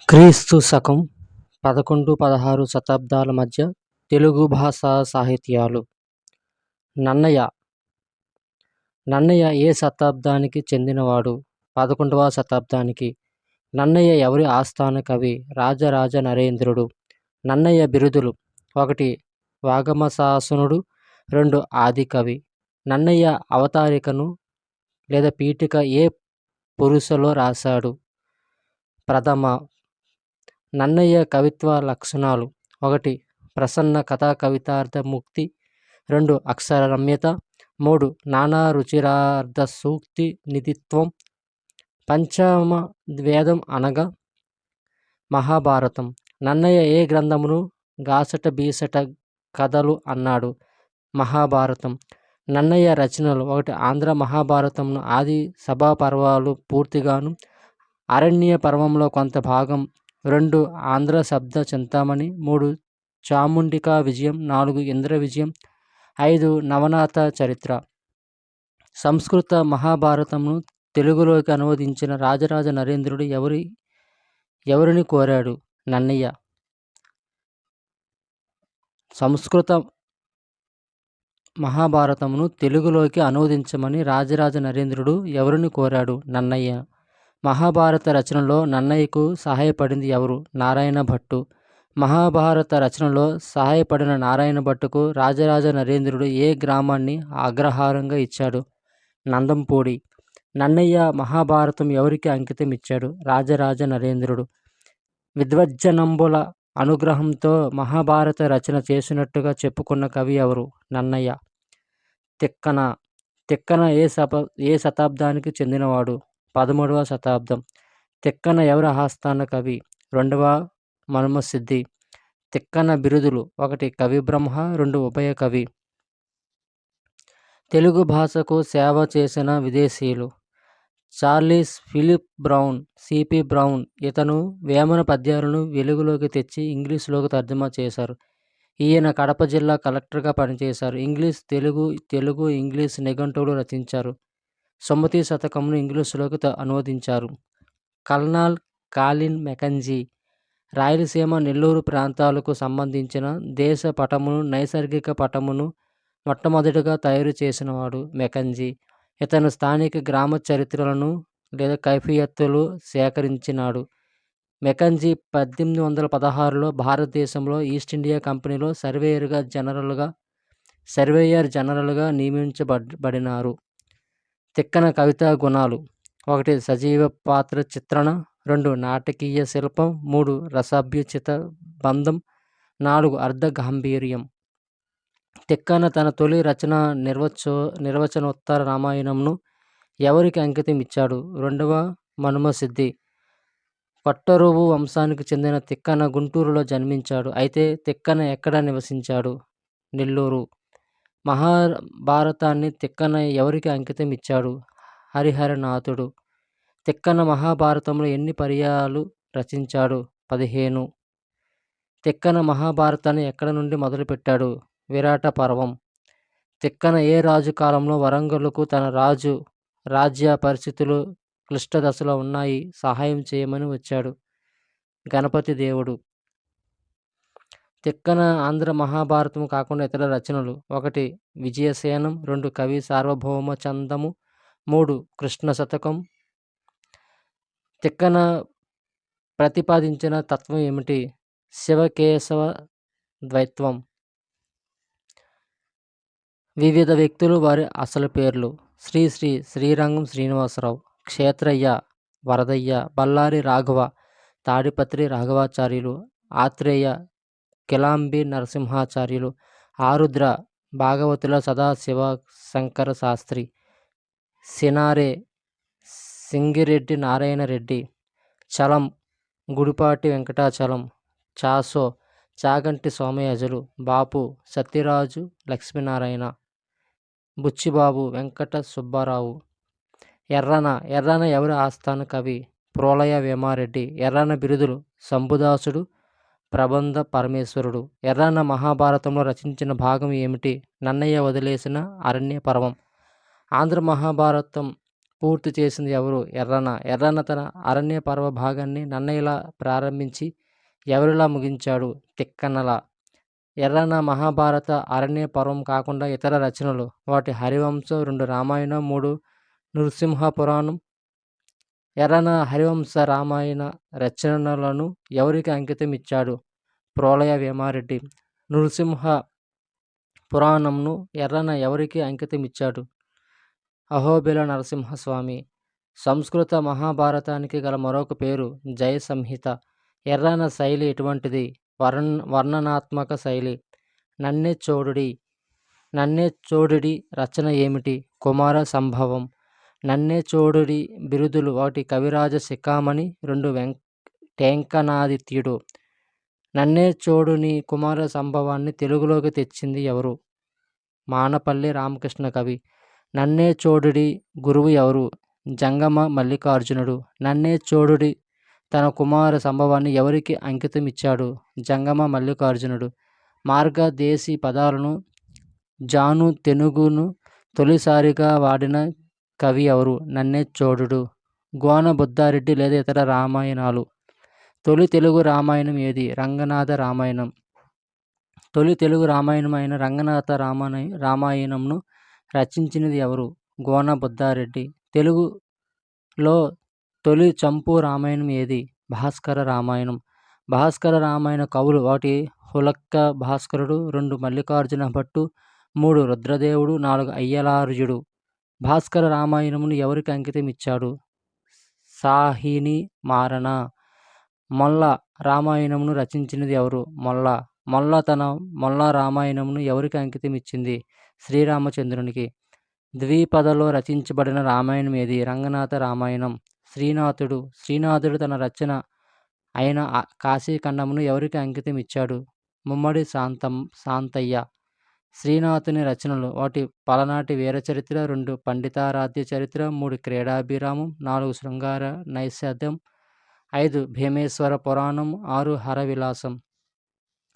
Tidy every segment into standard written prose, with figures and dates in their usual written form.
క్రీస్తు శకం 11-16 శతాబ్దాల మధ్య తెలుగు భాషా సాహిత్యాలు. నన్నయ. నన్నయ ఏ శతాబ్దానికి చెందినవాడు? 11వ శతాబ్దానికి. నన్నయ ఎవరి ఆస్థాన కవి? రాజరాజ నరేంద్రుడు. నన్నయ బిరుదులు: 1 వాగమశాసనుడు, 2 ఆదికవి. నన్నయ అవతారికను లేదా పీఠిక ఏ పురుషలో రాశాడు? ప్రథమ. నన్నయ కవిత్వ లక్షణాలు: 1 ప్రసన్న కథా కవితార్థముక్తి, 2 అక్షర రమ్యత, 3 నానా రుచిరార్థ సూక్తి నిధిత్వం. పంచమ వేదం అనగా మహాభారతం. నన్నయ ఏ గ్రంథమును గాసట బీసట కథలు అన్నాడు? మహాభారతం. నన్నయ రచనలు: 1 ఆంధ్ర మహాభారతంను ఆది సభాపర్వాలు పూర్తిగాను, అరణ్య పర్వంలో కొంత భాగం, 2 ఆంధ్ర శబ్ద చింతామణి, 3 చాముండికా విజయం, 4 ఇంద్ర విజయం, 5 నవనాథ చరిత్ర. సంస్కృత మహాభారతంను తెలుగులోకి అనువదించిన రాజరాజ నరేంద్రుడు ఎవరిని కోరాడు? నన్నయ. సంస్కృత మహాభారతమును తెలుగులోకి అనువదించమని రాజరాజ నరేంద్రుడు ఎవరిని కోరాడు? నన్నయ. మహాభారత రచనలో నన్నయ్యకు సహాయపడింది ఎవరు? నారాయణ భట్టు. మహాభారత రచనలో సహాయపడిన నారాయణ భట్టుకు రాజరాజ నరేంద్రుడు ఏ గ్రామాన్ని అగ్రహారంగా ఇచ్చాడు? నందంపూడి. నన్నయ్య మహాభారతం ఎవరికి అంకితం ఇచ్చాడు? రాజరాజ నరేంద్రుడు. విద్వజ్జనంబుల అనుగ్రహంతో మహాభారత రచన చేసినట్టుగా చెప్పుకున్న కవి ఎవరు? నన్నయ. తిక్కన. తిక్కన ఏ శతాబ్దానికి చెందినవాడు? 13వ శతాబ్దం. తిక్కన ఎవరి ఆస్థాన కవి? 2వ మనుమసిద్ధి. తిక్కన బిరుదులు: 1 కవి బ్రహ్మ, 2 ఉభయ కవి. తెలుగు భాషకు సేవ చేసిన విదేశీయులు: Charles Philip Brown, C P Brown. ఇతను వేమన పద్యాలను వెలుగులోకి తెచ్చి ఇంగ్లీషులోకి తర్జుమా చేశారు. ఈయన కడప జిల్లా కలెక్టర్గా పనిచేశారు. తెలుగు ఇంగ్లీష్ నిఘంటువులు రచించారు. సుమతి శతకమును ఇంగ్లీషులోకి అనువదించారు. కల్నల్ కాలిన్ మెకంజీ రాయలసీమ, నెల్లూరు ప్రాంతాలకు సంబంధించిన దేశ పటమును, నైసర్గిక పటమును మొట్టమొదటిగా తయారు చేసినవాడు మెకంజీ. ఇతను స్థానిక గ్రామ చరిత్రలను లేదా కైఫియత్తులు సేకరించినాడు. మెకంజీ 1816లో భారతదేశంలో ఈస్ట్ ఇండియా కంపెనీలో సర్వేయర్ జనరల్గా నియమించబడినారు. తిక్కన కవితా గుణాలు: 1 సజీవ పాత్ర చిత్రణ, 2 నాటకీయ శిల్పం, 3 రసాభ్యుచిత బంధం, 4 అర్ధ గాంభీర్యం. తిక్కన తన తొలి రచన నిర్వచనోత్తర రామాయణంను ఎవరికి అంకితం ఇచ్చాడు? 2వ మనుమసిద్ధి. కొట్టరువు వంశానికి చెందిన తిక్కన గుంటూరులో జన్మించాడు. అయితే తిక్కన ఎక్కడ నివసించాడు? నెల్లూరు. మహాభారతాన్ని తిక్కన ఎవరికి అంకితం ఇచ్చాడు? హరిహరనాథుడు. తిక్కన మహాభారతంలో ఎన్ని పర్యాలు రచించాడు? 15. తిక్కన మహాభారతాన్ని ఎక్కడ నుండి మొదలుపెట్టాడు? విరాట పర్వం. తిక్కన ఏ రాజు కాలంలో వరంగల్లుకు తన రాజ్య పరిస్థితులు క్లిష్ట దశలో ఉన్నాయి, సహాయం చేయమని వచ్చాడు? గణపతి దేవుడు. తిక్కన ఆంధ్ర మహాభారతం కాకుండా ఇతర రచనలు: 1 విజయసేనం, 2 కవి సార్వభౌమ చందము, 3 కృష్ణ శతకం. తిక్కన ప్రతిపాదించిన తత్వం ఏమిటి? శివకేశవ ద్వైత్వం. వివిధ వ్యక్తులు వారి అసలు పేర్లు: శ్రీరంగం శ్రీనివాసరావు, క్షేత్రయ్య, వరదయ్య, బళ్ళారి రాఘవ, తాడిపత్రి రాఘవాచార్యులు, ఆత్రేయ, కిలాంబి నరసింహాచార్యులు, ఆరుద్ర, భాగవతుల సదాశివ శంకర శాస్త్రి, సినారే, సింగిరెడ్డి నారాయణ రెడ్డి, చలం, గుడిపాటి వెంకటాచలం, చాసో, చాగంటి సోమయాజులు, బాపు, సత్యరాజు లక్ష్మీనారాయణ, బుచ్చిబాబు, వెంకట సుబ్బారావు. ఎర్రన ఎవరి ఆస్థాన కవి? ప్రోలయ వేమారెడ్డి. ఎర్రన బిరుదులు: శంభుదాసుడు, ప్రబంధ పరమేశ్వరుడు. ఎర్రన మహాభారతంలో రచించిన భాగం ఏమిటి? నన్నయ్య వదిలేసిన అరణ్య పర్వం. ఆంధ్ర మహాభారతం పూర్తి చేసింది ఎవరు? ఎర్రన. ఎర్రన తన అరణ్య పర్వ భాగాన్ని నన్నయ్యలా ప్రారంభించి ఎవరిలా ముగించాడు? తిక్కన్నలా. ఎర్రన మహాభారత అరణ్య పర్వం కాకుండా ఇతర రచనలు, వాటి హరివంశం, 2 రామాయణం, 3 నృసింహ పురాణం. ఎర్రన హరివంశ రామాయణ రచనలను ఎవరికి అంకితం ఇచ్చాడు? ప్రోలయ వేమారెడ్డి. నృసింహ పురాణంను ఎర్రన ఎవరికి అంకితం ఇచ్చాడు? అహోబిల నరసింహస్వామి. సంస్కృత మహాభారతానికి గల మరొక పేరు జయ సంహిత. ఎర్రన శైలి ఎటువంటిది? వర్ణనాత్మక శైలి. నన్నెచోడుడి రచన ఏమిటి? కుమార సంభవం. నన్నెచోడుడి బిరుదులు: 1 కవిరాజ శిఖామణి, 2 టేంకనాదిత్యుడు. నన్నెచోడుని కుమార సంభవాన్ని తెలుగులోకి తెచ్చింది ఎవరు? మానపల్లి రామకృష్ణ కవి. నన్నెచోడుడి గురువు ఎవరు? జంగమ మల్లికార్జునుడు. నన్నెచోడుడి తన కుమార సంభవాన్ని ఎవరికి అంకితం ఇచ్చాడు? జంగమ మల్లికార్జునుడు. మార్గదేశీ పదాలను, జాను తెనుగును తొలిసారిగా వాడిన కవి ఎవరు? నన్నెచోడుడు. గోన బుద్ధారెడ్డి లేదా ఇతర రామాయణాలు. తొలి తెలుగు రామాయణం ఏది? రంగనాథ రామాయణం. తొలి తెలుగు రామాయణం అయిన రంగనాథ రామాయణంను రచించినది ఎవరు? గోన బుద్ధారెడ్డి. తెలుగులో తొలి చంపు రామాయణం ఏది? భాస్కర రామాయణం. భాస్కర రామాయణ కవులు: 1 హులక్క భాస్కరుడు, 2 మల్లికార్జున భట్టు, 3 రుద్రదేవుడు, 4 అయ్యలార్యుడు. భాస్కర రామాయణమును ఎవరికి అంకితం ఇచ్చాడు? సాహిని మారన. మొల్ల రామాయణమును రచించినది ఎవరు? మొల్ల. మొల్ల రామాయణమును ఎవరికి అంకితం ఇచ్చింది? శ్రీరామచంద్రునికి. ద్విపదలో రచించబడిన రామాయణం ఏది? రంగనాథ రామాయణం. శ్రీనాథుడు తన రచన అయిన కాశీఖండమును ఎవరికి అంకితం ఇచ్చాడు? ముమ్మడి శాంతయ్య. శ్రీనాథుని రచనలు: 1 పలనాటి వీరచరిత్ర, 2 పండితారాధ్య చరిత్ర, 3 క్రీడాభిరామం, 4 శృంగార నైషధం, 5 భీమేశ్వర పురాణం, 6 హరవిలాసం.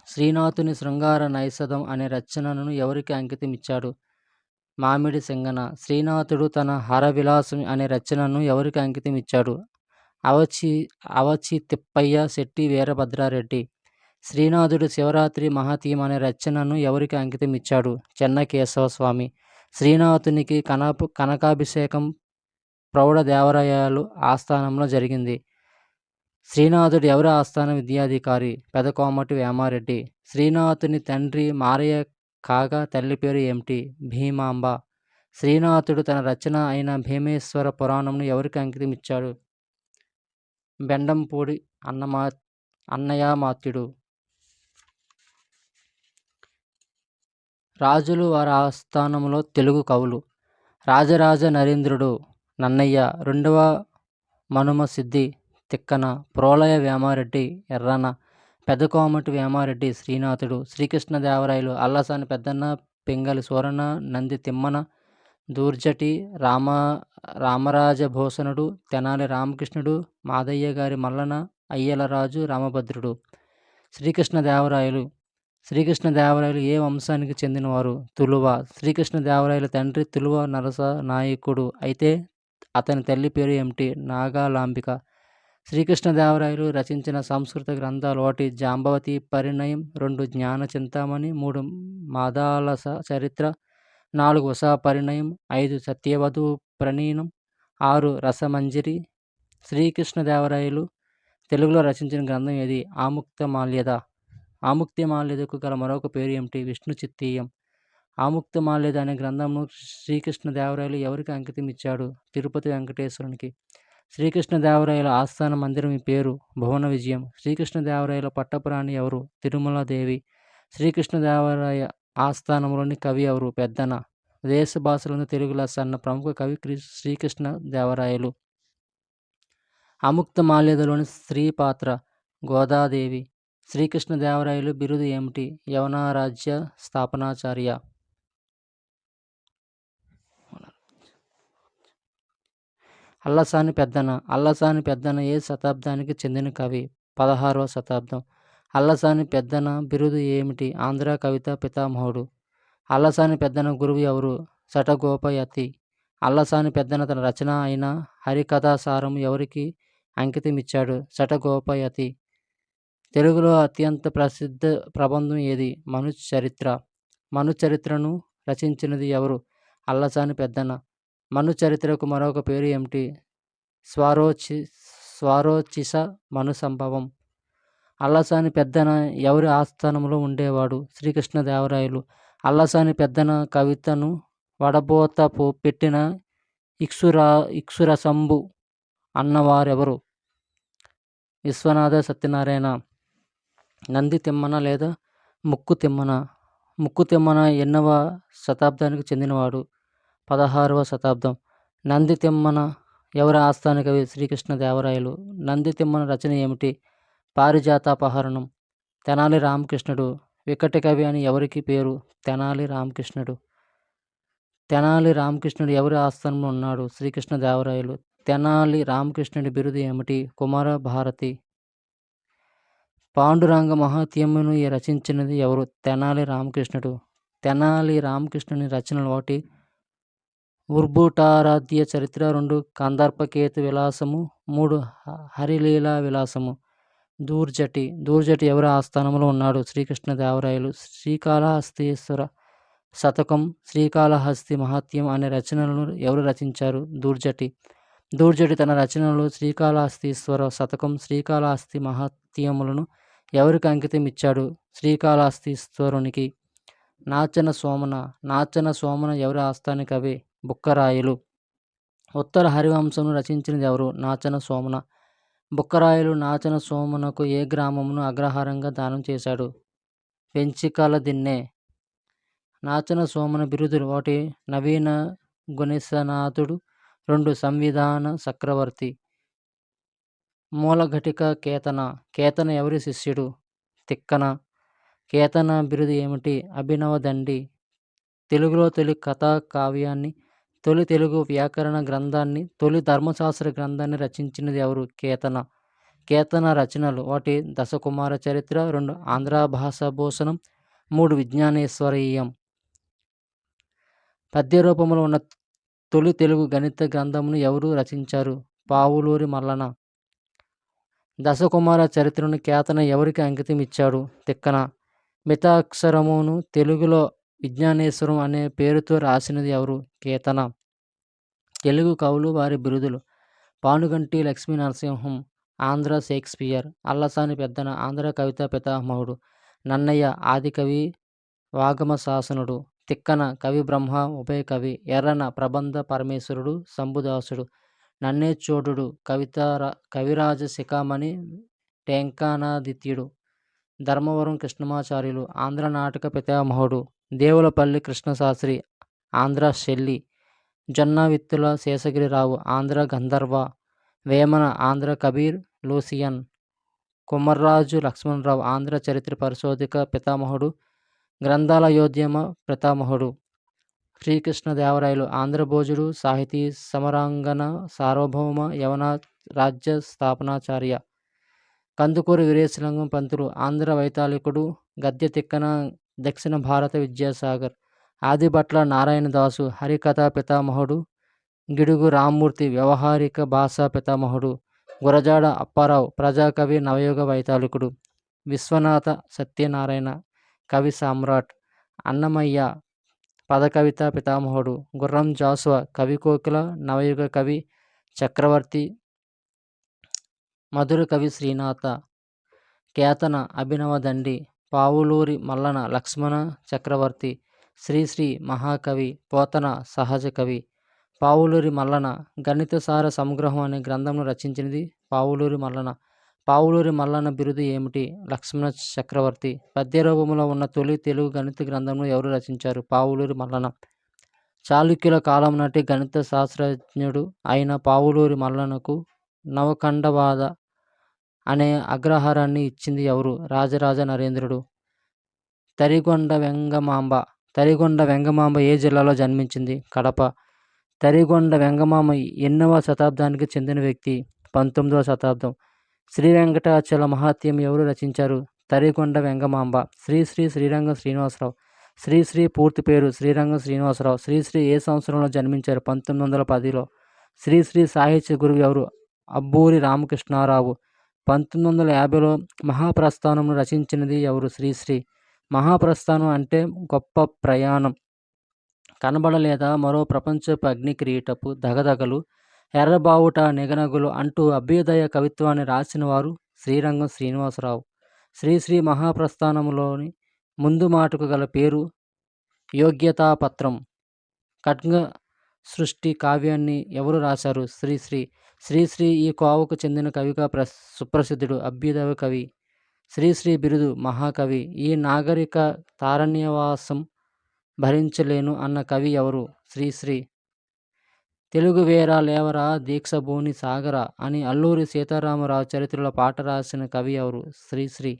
శ్రీనాథుని శృంగార నైషధం అనే రచనను ఎవరికి అంకితం ఇచ్చాడు? మామిడి సింగన. శ్రీనాథుడు తన హరవిలాసం అనే రచనను ఎవరికి అంకితం ఇచ్చాడు? అవచి తిప్పయ్య శెట్టి వీరభద్రారెడ్డి. శ్రీనాథుడు శివరాత్రి మహాతీయం అనే రచనను ఎవరికి అంకితం ఇచ్చాడు? చెన్నకేశవస్వామి. శ్రీనాథునికి కనకాభిషేకం ప్రౌఢదేవరాయలు ఆస్థానంలో జరిగింది. శ్రీనాథుడు ఎవరి ఆస్థాన విద్యాధికారి? పెదకోమటి వేమారెడ్డి. శ్రీనాథుని తండ్రి మారయ్య కాగా తల్లి పేరు ఏమిటి? భీమాంబ. శ్రీనాథుడు తన రచన అయిన భీమేశ్వర పురాణంను ఎవరికి అంకితం ఇచ్చాడు? బెండంపూడి అన్నయామాత్యుడు. రాజులు వారి ఆస్థానంలో తెలుగు కవులు: రాజరాజ నరేంద్రుడు నన్నయ్య, 2వ మనుమ సిద్ధి తిక్కన, ప్రోలయ వేమారెడ్డి ఎర్రన, పెదకోమటి వేమారెడ్డి శ్రీనాథుడు. శ్రీకృష్ణదేవరాయలు: అల్లసాని పెద్దన్న, పింగళి సూరన్న, నంది తిమ్మన, దూర్జటి రామరాజభూషణుడు, తెనాలి రామకృష్ణుడు, మాదయ్య గారి మల్లన, అయ్యలరాజు రామభద్రుడు. శ్రీకృష్ణదేవరాయలు ఏ వంశానికి చెందినవారు? తులువ. శ్రీకృష్ణదేవరాయల తండ్రి తులువ నరస నాయకుడు అయితే అతని తల్లి పేరు ఏమిటి? నాగాలాంబిక. శ్రీకృష్ణదేవరాయలు రచించిన సంస్కృత గ్రంథాలు: 1 జాంబవతి పరిణయం, 2 జ్ఞాన చింతామణి, 3 మాదాలస చరిత్ర, 4 ఉషా పరిణయం, 5 సత్యవధూ ప్రణీనం, 6 రసమంజరి. శ్రీకృష్ణదేవరాయలు తెలుగులో రచించిన గ్రంథం ఏది? ఆముక్తమాల్యద. ఆముక్తమాల్యదకు గల మరొక పేరు ఏమిటి? విష్ణు చిత్తీయం. ఆముక్తమాల్యద అనే గ్రంథంను శ్రీకృష్ణదేవరాయలు ఎవరికి అంకితం ఇచ్చాడు? తిరుపతి వెంకటేశ్వరునికి. శ్రీకృష్ణదేవరాయల ఆస్థాన మందిరం పేరు భువన విజయం. శ్రీకృష్ణదేవరాయల పట్టపురాణి ఎవరు? తిరుమలదేవి. శ్రీకృష్ణదేవరాయ ఆస్థానంలోని కవి ఎవరు? పెద్దన. దేశ భాషలను తెలుగు లెస్స అన్న ప్రముఖ కవి శ్రీకృష్ణదేవరాయలు. ఆముక్తమాల్యదలోని స్త్రీ పాత్ర గోదాదేవి. శ్రీకృష్ణదేవరాయలు బిరుదు ఏమిటి? యవనరాజ్య స్థాపనాచార్య. అల్లసాని పెద్దన ఏ శతాబ్దానికి చెందిన కవి? 16వ శతాబ్దం. అల్లసాని పెద్దన బిరుదు ఏమిటి? ఆంధ్ర కవితా పితామహుడు. అల్లసాని పెద్దన గురువు ఎవరు? శఠగోపయతి. అల్లసాని పెద్దన తన రచన అయిన హరికథాసారం ఎవరికి అంకితమిచ్చాడు? శఠగోపయతి. తెలుగులో అత్యంత ప్రసిద్ధ ప్రబంధం ఏది? మనుచరిత్ర. మనుచరిత్రను రచించినది ఎవరు? అల్లసాని పెద్దన. మనుచరిత్రకు మరొక పేరు ఏమిటి? స్వారోచిష మనుసంభవం. అల్లసాని పెద్దన ఎవరి ఆస్థానంలో ఉండేవాడు? శ్రీకృష్ణదేవరాయలు. అల్లసాని పెద్దన కవితను వడబోత పెట్టిన ఇక్షురసంబు అన్నవారెవరు? విశ్వనాథ సత్యనారాయణ. నంది తిమ్మన లేదా ముక్కు తిమ్మన. ముక్కు తిమ్మన ఎన్నవ శతాబ్దానికి చెందినవాడు? 16వ శతాబ్దం. నంది తిమ్మన ఎవరి ఆస్థాన కవి? శ్రీకృష్ణదేవరాయలు. నంది తిమ్మన రచన ఏమిటి? పారిజాతాపహరణం. తెనాలి రామకృష్ణుడు. వికటి కవి అని ఎవరికి పేరు? తెనాలి రామకృష్ణుడు. తెనాలి రామకృష్ణుడు ఎవరి ఆస్థానంలో ఉన్నాడు? శ్రీకృష్ణదేవరాయలు. తెనాలి రామకృష్ణుడి బిరుదు ఏమిటి? కుమార భారతి. పాండురంగ మహాత్మ్యమును రచించినది ఎవరు? తెనాలి రామకృష్ణుడు. తెనాలి రామకృష్ణుని రచనలు: 1 ఉర్భుటారాధ్య చరిత్ర, 2 కందర్పకేతు విలాసము, 3 హరిలీలా విలాసము. దూర్జటి. దూర్జటి ఎవరి ఆస్థానంలో ఉన్నాడు? శ్రీకృష్ణదేవరాయలు. శ్రీకాళహస్తీశ్వర శతకం, శ్రీకాళహస్తి మహాత్మ్యం అనే రచనలను ఎవరు రచించారు? దూర్జటి. దూర్జటి తన రచనలు శ్రీకాళహస్తీశ్వర శతకం, శ్రీకాళహస్తి మహాత్మ్యములను ఎవరికి అంకితం ఇచ్చాడు? శ్రీకాళహస్తీశ్వరునికి. నాచన సోమన. నాచన సోమన ఎవరి ఆస్థాన కవి? బుక్కరాయలు. ఉత్తర హరివంశమును రచించినది ఎవరు? నాచన సోమన. బుక్కరాయలు నాచన సోమనకు ఏ గ్రామమును అగ్రహారంగా దానం చేశాడు? పెంచికల దిన్నె. నాచన సోమన బిరుదులు: 1 నవీన గుణేశనాథుడు, 2 సంవిధాన చక్రవర్తి. మూలఘటిక కేతన. కేతన ఎవరి శిష్యుడు? తిక్కన. కేతన బిరుదు ఏమిటి? అభినవ దండి. తెలుగులో తొలి కథా కావ్యాన్ని, తొలి తెలుగు వ్యాకరణ గ్రంథాన్ని, తొలి ధర్మశాస్త్ర గ్రంథాన్ని రచించినది ఎవరు? కేతన. కేతన రచనలు: 1 దశకుమార చరిత్ర, 2 ఆంధ్ర భాషా భూషణం, 3 విజ్ఞానేశ్వరీయం. పద్య రూపంలో ఉన్న తొలి తెలుగు గణిత గ్రంథమును ఎవరు రచించారు? పావులూరి మల్లన. దశకుమార చరిత్రను కేతన ఎవరికి అంకితం ఇచ్చాడు? తిక్కన. మితాక్షరమును తెలుగులో విజ్ఞానేశ్వరం అనే పేరుతో రాసినది ఎవరు? కేతన. తెలుగు కవులు వారి బిరుదులు: పానుగంటి లక్ష్మీ నరసింహం, ఆంధ్ర షేక్స్పియర్. అల్లసాని పెద్దన, ఆంధ్ర కవితా పితామహుడు. నన్నయ్య, ఆదికవి, వాగమ శాసనుడు. తిక్కన, కవి బ్రహ్మ, ఉభయ కవి. ఎర్రన, ప్రబంధ పరమేశ్వరుడు, శంభుదాసుడు. నన్నేచోడుడు, కవిరాజ శిఖామణి, టెంకానాదిత్యుడు. ధర్మవరం కృష్ణమాచార్యులు, ఆంధ్ర నాటక పితామహుడు. దేవులపల్లి కృష్ణశాస్త్రి, ఆంధ్ర శెల్లి. జొన్నవిత్తుల శేషగిరిరావు, ఆంధ్ర గంధర్వ. వేమన, ఆంధ్ర కబీర్ లూసియన్. కుమ్మర్రాజు లక్ష్మణరావు, ఆంధ్ర చరిత్ర పరిశోధక పితామహుడు, గ్రంథాలయోద్యమ పితామహుడు. శ్రీకృష్ణదేవరాయలు, ఆంధ్రభోజుడు, సాహితీ సమరాంగణ సార్వభౌమ, యవన రాజ్య స్థాపనాచార్య. కందుకూరి వీరేశలింగం పంతులు, ఆంధ్ర వైతాళికుడు, గద్య తిక్కన, దక్షిణ భారత విద్యాసాగర్. ఆదిభట్ల నారాయణదాసు, హరికథా పితామహుడు. గిడుగు రామ్మూర్తి, వ్యవహారిక భాషా పితామహుడు. గురజాడ అప్పారావు, ప్రజాకవి, నవయుగ వైతాళికుడు. విశ్వనాథ సత్యనారాయణ, కవి సామ్రాట్. అన్నమయ్య, పదకవితా పితామహుడు. గుర్రం జాషువా, కవి కోకిల, నవయుగ కవి, చక్రవర్తి. మధుర కవి శ్రీనాథ. కేతన, అభినవ దండి. పావులూరి మల్లన, లక్ష్మణ చక్రవర్తి. శ్రీశ్రీ, మహాకవి. పోతన, సహజ కవి. పావులూరి మల్లన, గణితసార సంగ్రహం అనే గ్రంథంను రచించినది పావులూరి మల్లన. పావులూరి మల్లన బిరుదు ఏమిటి? లక్ష్మణ చక్రవర్తి. పద్య రూపంలో ఉన్న తొలి తెలుగు గణిత గ్రంథంను ఎవరు రచించారు? పావులూరి మల్లన. చాళుక్యుల కాలం నాటి గణిత శాస్త్రజ్ఞుడు అయిన పావులూరి మల్లనకు నవఖండవాద అనే అగ్రహారాన్ని ఇచ్చింది ఎవరు? రాజరాజ నరేంద్రుడు. తరిగొండ వెంగమాంబ. తరిగొండ వెంగమాంబ ఏ జిల్లాలో జన్మించింది? కడప. తరిగొండ వెంగమాంబ ఎన్నవ శతాబ్దానికి చెందిన వ్యక్తి? 19వ శతాబ్దం. శ్రీ వెంకటాచల మహాత్మ్యం ఎవరు రచించారు? తరిగొండ వెంగమాంబ. శ్రీరంగ శ్రీనివాసరావు. శ్రీశ్రీ పూర్తి పేరు శ్రీరంగం శ్రీనివాసరావు. శ్రీశ్రీ ఏ సంవత్సరంలో జన్మించారు? 1910లో. శ్రీశ్రీ సాహిత్య గురువు ఎవరు? అబ్బూరి రామకృష్ణారావు. 1950లో మహాప్రస్థానంను రచించినది ఎవరు? శ్రీశ్రీ. మహాప్రస్థానం అంటే గొప్ప ప్రయాణం, కనబడలేదా మరో ప్రపంచపు అగ్నికిరీటపు దగదగలు, ఎర్రబావుట నిగనగులు అంటూ అభ్యుదయ కవిత్వాన్ని రాసినవారు శ్రీరంగం శ్రీనివాసరావు. శ్రీశ్రీ మహాప్రస్థానంలోని ముందు మాటకు గల పేరు యోగ్యతాపత్రం. ఖడ్గ సృష్టి కావ్యాన్ని ఎవరు రాశారు? శ్రీశ్రీ. శ్రీశ్రీ ఈ కోవకు చెందిన కవిగా సుప్రసిద్ధుడు, అభ్యుదయ కవి. శ్రీశ్రీ బిరుదు మహాకవి. ఈ నాగరిక తారణ్యవాసం భరించలేను అన్న కవి ఎవరు? శ్రీశ్రీ. తెలుగు వేరా లేవరా దీక్షభూని సాగర అని అల్లూరి సీతారామరాజు చరిత్రలో పాట రాసిన కవి ఎవరు? శ్రీశ్రీ.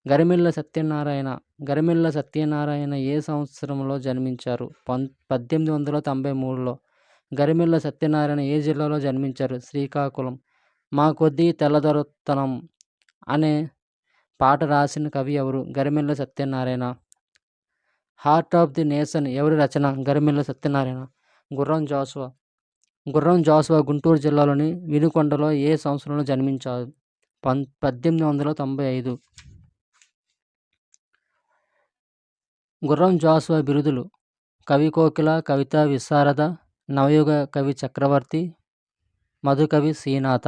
గరిమెళ్ళ సత్యనారాయణ. గరిమెళ్ళ సత్యనారాయణ ఏ సంవత్సరంలో జన్మించారు? 1893లో. గరిమెళ్ళ సత్యనారాయణ ఏ జిల్లాలో జన్మించారు? శ్రీకాకుళం. మా కొద్దీ తెల్లదొరతనం అనే పాట రాసిన కవి ఎవరు? Garimella Satyanarayana. Heart of the nation ఎవరి రచన? గరిమెళ్ళ సత్యనారాయణ. గుర్రం జాషువా. గుర్రం జాషువా గుంటూరు జిల్లాలోని వినుకొండలో ఏ సంవత్సరంలో జన్మించారు? 1895. గుర్రం జాషువా బిరుదులు: కవి కోకిల, కవితా విశారద, నవయుగ కవి చక్రవర్తి, మధుకవి శ్రీనాథ.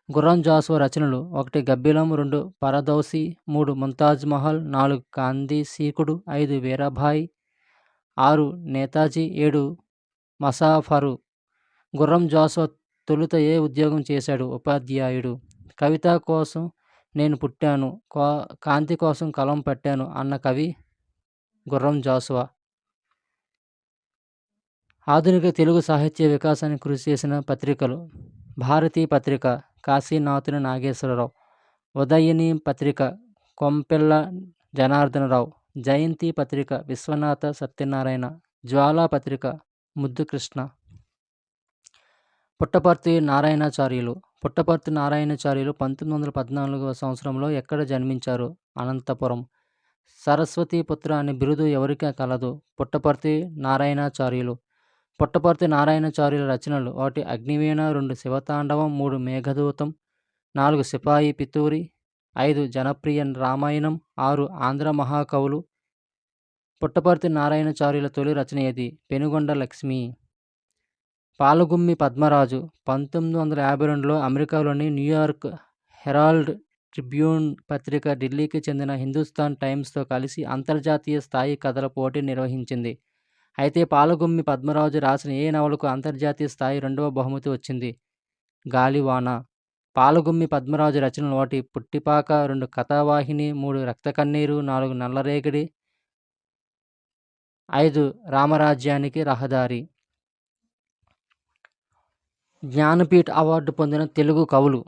గుర్రం జాషువా రచనలు: 1 గబ్బిలం, 2 పరదౌసి, 3 ముంతాజ్ మహల్, 4 గాంధీ సీకుడు, 5 వీరభాయ్, 6 నేతాజీ, 7 మసాఫరు. గుర్రం జాషువా తొలుత ఏ ఉద్యోగం చేశాడు? ఉపాధ్యాయుడు. కవిత కోసం నేను పుట్టాను, కాంతి కోసం కలం పట్టాను అన్న కవి గుర్రం జాషువా. ఆధునిక తెలుగు సాహిత్య వికాసానికి కృషి చేసిన పత్రికలు: భారతీ పత్రిక కాశీనాథుని నాగేశ్వరరావు, ఉదయిని పత్రిక కొంపెల్ల జనార్దనరావు, జయంతి పత్రిక విశ్వనాథ సత్యనారాయణ, జ్వాలా పత్రిక ముద్దుకృష్ణ. పుట్టపర్తి నారాయణాచార్యులు. పుట్టపర్తి నారాయణాచార్యులు 1914వ సంవత్సరంలో ఎక్కడ జన్మించారు? అనంతపురం. సరస్వతీపుత్ర అనే బిరుదు ఎవరికి కలదు? పుట్టపర్తి నారాయణాచార్యులు. పుట్టపర్తి నారాయణాచార్యుల రచనలు: 1 అగ్నివీణ, 2 శివతాండవం, 3 మేఘదూతం, 4 సిపాయి పితూరి, 5 జనప్రియ రామాయణం, 6 ఆంధ్ర మహాకవులు. పుట్టపర్తి నారాయణాచార్యుల తొలి రచన ఏది? పెనుగొండ లక్ష్మి. పాలగుమ్మి పద్మరాజు 1952లో అమెరికాలోని న్యూయార్క్ హెరాల్డ్ ట్రిబ్యూన్ పత్రిక, ఢిల్లీకి చెందిన హిందుస్థాన్ టైమ్స్తో కలిసి అంతర్జాతీయ స్థాయి కథల పోటీ నిర్వహించింది. అయితే పాలగుమ్మి పద్మరాజు రాసిన ఏ నవలకు అంతర్జాతీయ స్థాయి 2వ బహుమతి వచ్చింది? గాలివాన. పాలగుమ్మి పద్మరాజు రచనలు: 1 పుట్టిపాక, 2 కథావాహిని, 3 రక్తకన్నీరు, 4 నల్లరేగడి, 5 రామరాజ్యానికి రహదారి. జ్ఞానపీఠ అవార్డు పొందిన తెలుగు కవులు: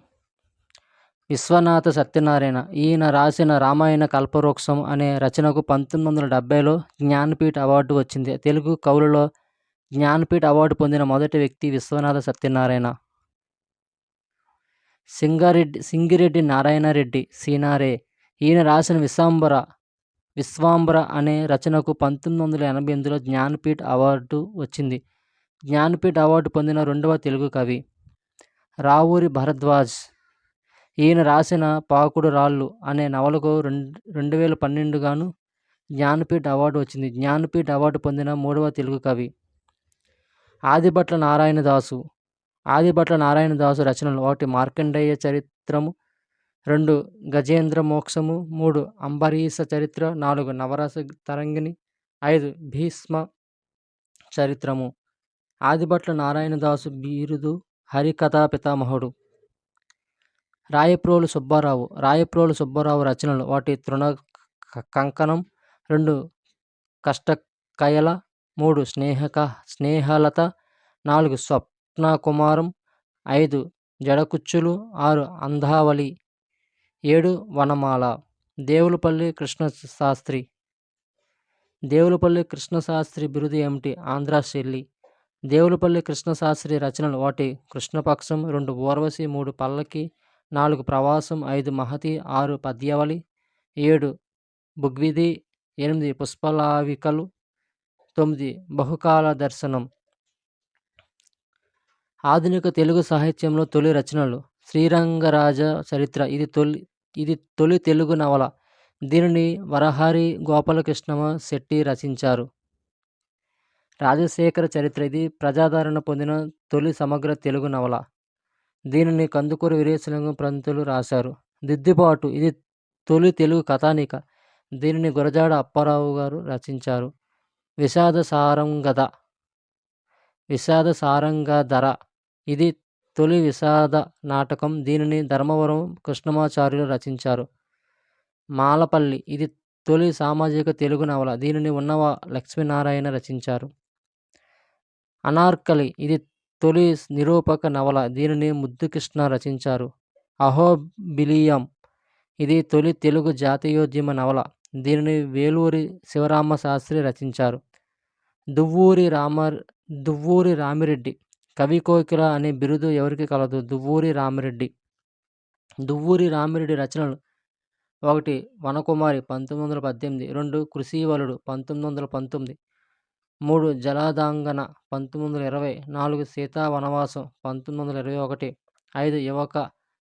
విశ్వనాథ సత్యనారాయణ. ఈయన రాసిన రామాయణ కల్పవృక్షం అనే రచనకు 1970లో జ్ఞానపీఠ అవార్డు వచ్చింది. తెలుగు కవులలో జ్ఞానపీఠ అవార్డు పొందిన మొదటి వ్యక్తి విశ్వనాథ సత్యనారాయణ. సింగిరెడ్డి నారాయణరెడ్డి సీనారే. ఈయన రాసిన విశ్వాంబర అనే రచనకు 1988లో జ్ఞానపీఠ అవార్డు వచ్చింది. జ్ఞానపీఠ అవార్డు పొందిన రెండవ తెలుగు కవి రావూరి భరద్వాజ్. ఈయన రాసిన పాకుడు రాళ్ళు అనే నవలకు 2012 గాను జ్ఞానపీఠ అవార్డు వచ్చింది. జ్ఞానపీఠ అవార్డు పొందిన మూడవ తెలుగు కవి ఆదిభట్ల నారాయణదాసు. ఆదిభట్ల నారాయణదాసు రచనలు: 1 మార్కండేయ చరిత్రము, 2 గజేంద్ర మోక్షము, 3 అంబరీష చరిత్ర, 4 నవరస తరంగిణి, 5 భీష్మ చరిత్రము. ఆదిభట్ల నారాయణదాసు బిరుదు హరికథా పితామహుడు. రాయప్రోలు సుబ్బారావు. రాయప్రోలు సుబ్బారావు రచనలు: 1 తృణ కంకణం, 2 కష్టకయల, 3 స్నేహలత, 4 స్వప్నకుమారం, 5 జడకుచ్చులు, 6 అంధావళి, 7 వనమాల. దేవులపల్లి కృష్ణశాస్త్రి. దేవులపల్లి కృష్ణశాస్త్రి బిరుదు ఏమిటి? ఆంధ్ర శైలి. దేవులపల్లి కృష్ణశాస్త్రి రచనలు: 1 కృష్ణపక్షం, 2 ఊర్వశి, 3 పల్లకి, 4 ప్రవాసం, 5 మహతి, 6 పద్యావళి, 7 భృగ్విధి, 8 పుష్పలావికలు, 9 బహుకాల దర్శనం. ఆధునిక తెలుగు సాహిత్యంలో తొలి రచనలు. శ్రీరంగరాజ చరిత్ర ఇది తొలి తెలుగు నవల. దీనిని వరహరి గోపాలకృష్ణ శెట్టి రచించారు. రాజశేఖర చరిత్ర ఇది ప్రజాదరణ పొందిన తొలి సమగ్ర తెలుగు నవల. దీనిని కందుకూరి వీరేశలింగం పంతులు రాశారు. దిద్దుబాటు ఇది తొలి తెలుగు కథానిక. దీనిని గురజాడ అప్పారావు గారు రచించారు. విషాద సారంగధర ఇది తొలి విషాద నాటకం. దీనిని ధర్మవరం కృష్ణమాచార్యులు రచించారు. మాలపల్లి ఇది తొలి సామాజిక తెలుగు నవల. దీనిని ఉన్నవ లక్ష్మీనారాయణ రచించారు. అనార్కలి ఇది తొలి నిరూపక నవల. దీనిని ముద్దుకృష్ణ రచించారు. అహోబిలియం ఇది తొలి తెలుగు జాతీయోద్యమ నవల. దీనిని వేలూరి శివరామశాస్త్రి రచించారు. దువ్వూరి రామిరెడ్డి కవి కోకిల అనే బిరుదు ఎవరికి కలదు? దువ్వూరి రామిరెడ్డి రచనలు: 1 వనకుమారి 1918, 2 కృషివలుడు 1919, 3 జలదాంగన 1920, 4 సీతా వనవాసం 1921, 5 యువక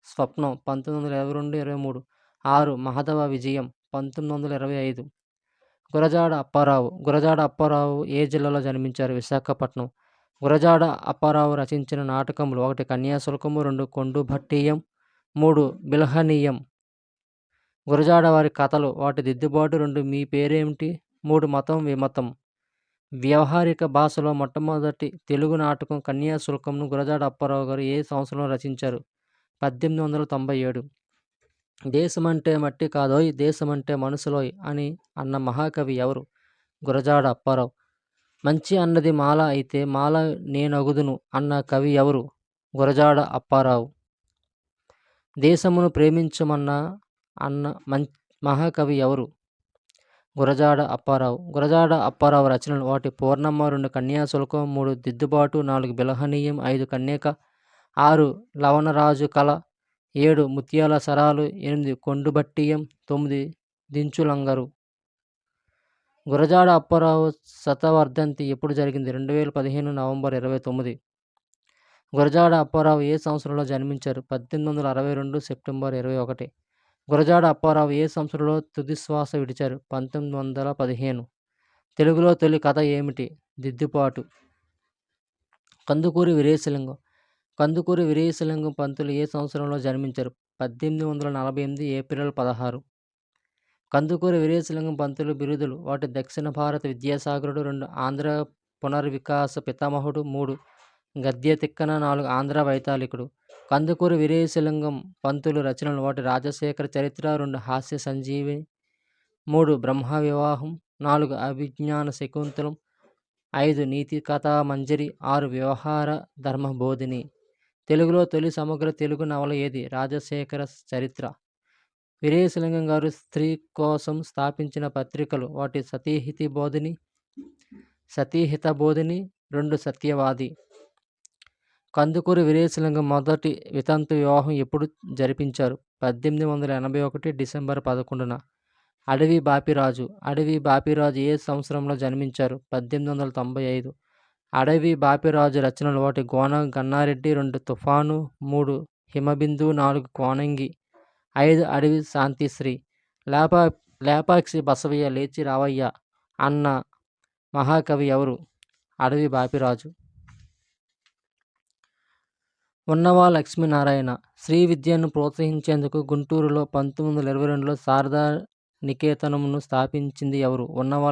స్వప్నం 1922-23, 6 మహదవ విజయం 1925. గురజాడ అప్పారావు ఏ జిల్లాలో జన్మించారు? విశాఖపట్నం. గురజాడ అప్పారావు రచించిన నాటకములు: 1 కన్యాశుల్కము, 2 కొండుభట్టీయం, 3 బిల్హణీయం. గురజాడ వారి కథలు: 1 దిద్దుబాటు, 2 మీ పేరేమిటి, 3 మతం విమతం. వ్యవహారిక భాషలో మొట్టమొదటి తెలుగు నాటకం కన్యాశుల్కంను గురజాడ అప్పారావు గారు ఏ సంవత్సరంలో రచించారు? 1897. దేశమంటే మట్టి కాదోయ్, దేశమంటే మనసులోయ్ అని అన్న మహాకవి ఎవరు? గురజాడ అప్పారావు. మంచి అన్నది మాల అయితే మాల నేనగుదును అన్న కవి ఎవరు? గురజాడ అప్పారావు. దేశమును ప్రేమించమన్న అన్న మహాకవి ఎవరు? గురజాడ అప్పారావు. గురజాడ అప్పారావు రచనలు: 1 పూర్ణమ్మ, 2 కన్యాశుల్కం, 3 దిద్దుబాటు, 4 బిల్హణీయం, 5 కన్యక, 6 లవణరాజు కళ, 7 ముత్యాల సరాలు, 8 కొండుబట్టీయం, 9 దించులంగరు. గురజాడ అప్పారావు శతవర్ధంతి ఎప్పుడు జరిగింది? 2015 నవంబర్ 29. గురజాడ అప్పారావు ఏ సంవత్సరంలో జన్మించారు? 1862 సెప్టెంబర్ 21. గురజాడ అప్పారావు ఏ సంవత్సరంలో తుదిశ్వాస విడిచారు? 1915. తెలుగులో తొలి కథ ఏమిటి? దిద్దుబాటు. కందుకూరి వీరేశలింగం పంతులు ఏ సంవత్సరంలో జన్మించారు? 1848 ఏప్రిల్ 16. కందుకూరి వీరేశలింగం పంతులు బిరుదులు: 1 దక్షిణ భారత విద్యాసాగరుడు, 2 ఆంధ్ర పునర్వికాస పితామహుడు, 3 గద్య తిక్కన, 4 ఆంధ్ర వైతాళికుడు. కందుకూరి వీరేశలింగం పంతులు రచనలు: 1 రాజశేఖర చరిత్ర, 2 హాస్య సంజీవిని, 3 బ్రహ్మ వివాహం, 4 అభిజ్ఞాన శకుంతలం, 5 నీతి కథా మంజరి, 6 వ్యవహార ధర్మబోధిని. తెలుగులో తొలి సమగ్ర తెలుగు నవల ఏది? రాజశేఖర చరిత్ర. వీరేశలింగం గారు స్త్రీ కోసం స్థాపించిన పత్రికలు: 1 సతీహితబోధిని, 2 సత్యవాది. కందుకూరి వీరేశలింగం మొదటి వితంతు వివాహం ఎప్పుడు జరిపించారు? 1881 డిసెంబర్ 11న. అడవి బాపిరాజు ఏ సంవత్సరంలో జన్మించారు? 1895. అడవి బాపిరాజు రచనలు: 1 గోన గన్నారెడ్డి, 2 తుఫాను, 3 హిమబిందు, 4 కోనంగి, 5 అడవి శాంతిశ్రీ. లేపాక్షి బసవయ్య లేచి రావయ్య అన్న మహాకవి ఎవరు? అడవి బాపిరాజు. ఉన్నవ లక్ష్మీనారాయణ శ్రీ విద్యను ప్రోత్సహించేందుకు గుంటూరులో 1922లో శారదా నికేతనంను స్థాపించింది ఎవరు? ఉన్నవ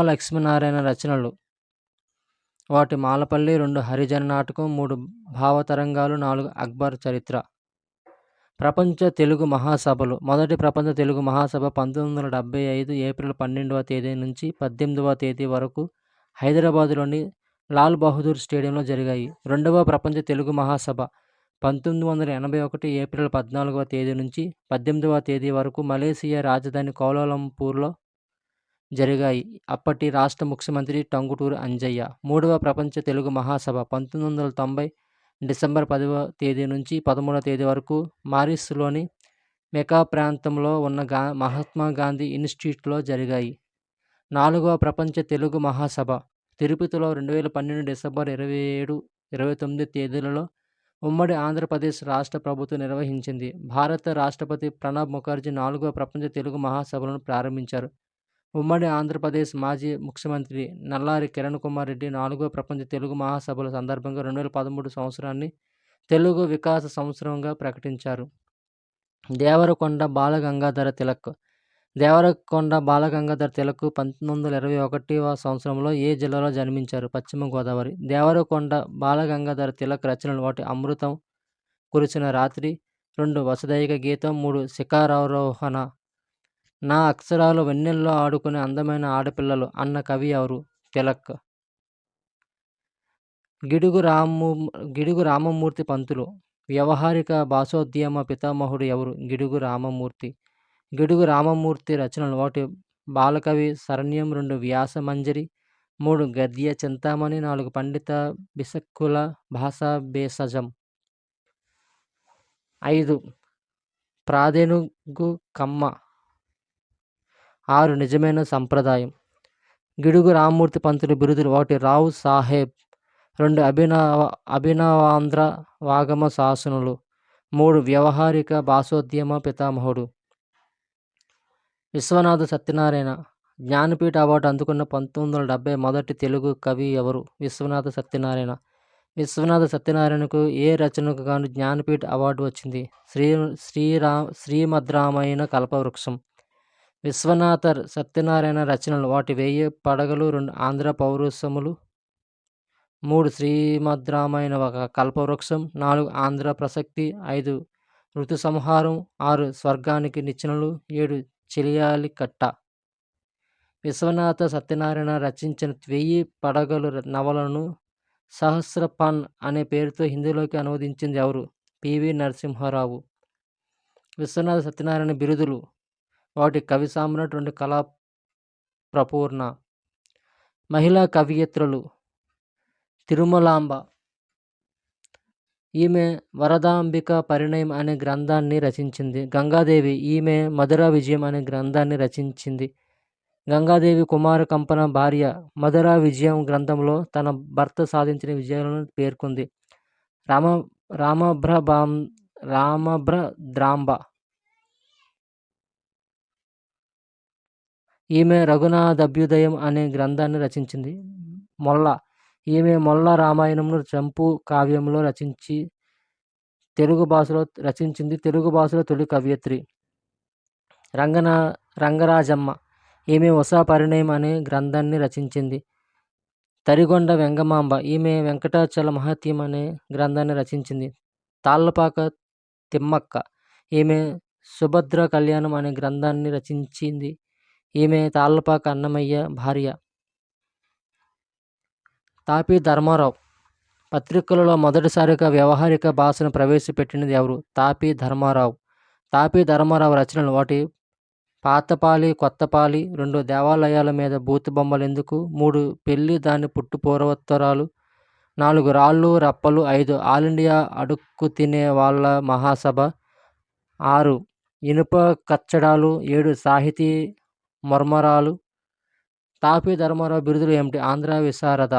లక్ష్మీనారాయణ రచనలు: 1 మాలపల్లి, 2 హరిజన నాటకం, 3 భావతరంగాలు, 4 అక్బర్ చరిత్ర. ప్రపంచ తెలుగు మహాసభలు. మొదటి ప్రపంచ తెలుగు మహాసభ 1975 ఏప్రిల్ 12వ తేదీ నుంచి 18వ తేదీ వరకు హైదరాబాదులోని లాల్ బహదూర్ స్టేడియంలో జరిగాయి. రెండవ ప్రపంచ తెలుగు మహాసభ 1981 ఏప్రిల్ 14వ తేదీ నుంచి 18వ తేదీ వరకు మలేసియా రాజధాని కౌలాలంపూర్లో జరిగాయి. అప్పటి రాష్ట్ర ముఖ్యమంత్రి టంగుటూరి అంజయ్య. మూడవ ప్రపంచ తెలుగు మహాసభ 1990 డిసెంబర్ 10వ తేదీ నుంచి 13వ తేదీ వరకు మారిస్లోని మెకా ప్రాంతంలో ఉన్న మహాత్మా గాంధీ ఇన్స్టిట్యూట్లో జరిగాయి. 4వ ప్రపంచ తెలుగు మహాసభ తిరుపతిలో 2012 డిసెంబర్ 27, 29 తేదీలలో ఉమ్మడి ఆంధ్రప్రదేశ్ రాష్ట్ర ప్రభుత్వం నిర్వహించింది. భారత రాష్ట్రపతి ప్రణబ్ ముఖర్జీ 4వ ప్రపంచ తెలుగు మహాసభలను ప్రారంభించారు. ఉమ్మడి ఆంధ్రప్రదేశ్ మాజీ ముఖ్యమంత్రి నల్లారి కిరణ్ కుమార్ రెడ్డి 4వ ప్రపంచ తెలుగు మహాసభల సందర్భంగా 2013 సంవత్సరాన్ని తెలుగు వికాస సంవత్సరంగా ప్రకటించారు. దేవరకొండ బాలగంగాధర తిలక్ 1921 సంవత్సరంలో ఏ జిల్లాలో జన్మించారు? పశ్చిమ గోదావరి. దేవరకొండ బాలగంగాధర తిలక్ రచనలు: 1 అమృతం కురిసిన రాత్రి, 2 వసుదైక గీతం, 3 శిఖరారోహణ. నా అక్షరాలు వెన్నెల్లో ఆడుకునే అందమైన ఆడపిల్లలు అన్న కవి ఎవరు? తిలక్. గిడుగు రామమూర్తి పంతులు వ్యవహారిక భాషోద్యమ పితామహుడు ఎవరు? గిడుగు రామమూర్తి. గిడుగు రామమూర్తి రచనలు: 1 బాలకవి శరణ్యం, 2 వ్యాస మంజరి, 3 గద్య చింతామణి, 4 పండిత బిసక్కుల భాషా భేషజం, 5 ప్రాదెనుగు కమ్మ, 6 నిజమైన సంప్రదాయం. గిడుగు రామమూర్తి పంతులు బిరుదులు: 1 రావు సాహెబ్, 2 అభినవాంధ్ర వాగమ శాసనులు, 3 వ్యవహారిక భాషోద్యమ పితామహుడు. విశ్వనాథ సత్యనారాయణ జ్ఞానపీఠ అవార్డు అందుకున్న 1970 మొదటి తెలుగు కవి ఎవరు? విశ్వనాథ సత్యనారాయణ. విశ్వనాథ సత్యనారాయణకు ఏ రచనకు గాను జ్ఞానపీఠ అవార్డు వచ్చింది? శ్రీమద్రామాయణ కల్పవృక్షం. విశ్వనాథ సత్యనారాయణ రచనలు: 1 వేయి పడగలు, 2 ఆంధ్ర పౌరుషములు, 3 శ్రీమద్రామాయణ కల్పవృక్షం, 4 ఆంధ్ర ప్రసక్తి, 5 ఋతు సంహారం, 6 స్వర్గానికి నిచ్చెనలు, 7 చెలియాలి కట్ట. విశ్వనాథ సత్యనారాయణ రచించిన 1000 పడగలు నవలను సహస్రపన్ అనే పేరుతో హిందీలోకి అనువదించింది ఎవరు? పివి నరసింహారావు. విశ్వనాథ సత్యనారాయణ బిరుదులు: 1 కవి సామ్రాట్, 2 కళా ప్రపూర్ణ. మహిళా కవయిత్రులు: తిరుమలాంబ. ఈమె వరదాంబిక పరిణయం అనే గ్రంథాన్ని రచించింది. గంగాదేవి. ఈమె మధుర విజయం అనే గ్రంథాన్ని రచించింది. గంగాదేవి కుమార కంపన భార్య. మధుర విజయం గ్రంథంలో తన భర్త సాధించిన విజయాలను పేర్కొంది. రామభద్రాంబ. ఈమె రఘునాథాభ్యుదయం అనే గ్రంథాన్ని రచించింది. మొల్ల. ఈమె మొల్ల రామాయణంను చంపు కావ్యంలో రచించింది. తెలుగు భాషలో తొలి కవయిత్రి. రంగరాజమ్మ. ఈమె ఉషా పరిణయం అనే గ్రంథాన్ని రచించింది. తరిగొండ వెంగమాంబ. ఈమె వెంకటాచల మహత్యం అనే గ్రంథాన్ని రచించింది. తాళ్లపాక తిమ్మక్క. ఈమె సుభద్ర కళ్యాణం అనే గ్రంథాన్ని రచించింది. ఈమె తాళ్లపాక అన్నమయ్య భార్య. తాపీ ధర్మారావు. పత్రికలలో మొదటిసారిగా వ్యవహారిక భాషను ప్రవేశపెట్టినది ఎవరు? తాపీ ధర్మారావు. తాపీ ధర్మారావు రచనలు: 1 పాతపాలి కొత్తపాలి, 2 దేవాలయాల మీద బూతు బొమ్మలెందుకు, 3 పెళ్లి దాని పుట్టు పూర్వోత్తరాలు, 4 రాళ్ళు రప్పలు, 5 ఆల్ ఇండియా అడుక్కు తినే వాళ్ళ మహాసభ, 6 ఇనుప కచ్చడాలు, 7 సాహితీ మర్మరాలు. తాపీ ధర్మారావు బిరుదులు ఏమిటి? ఆంధ్ర విశారద.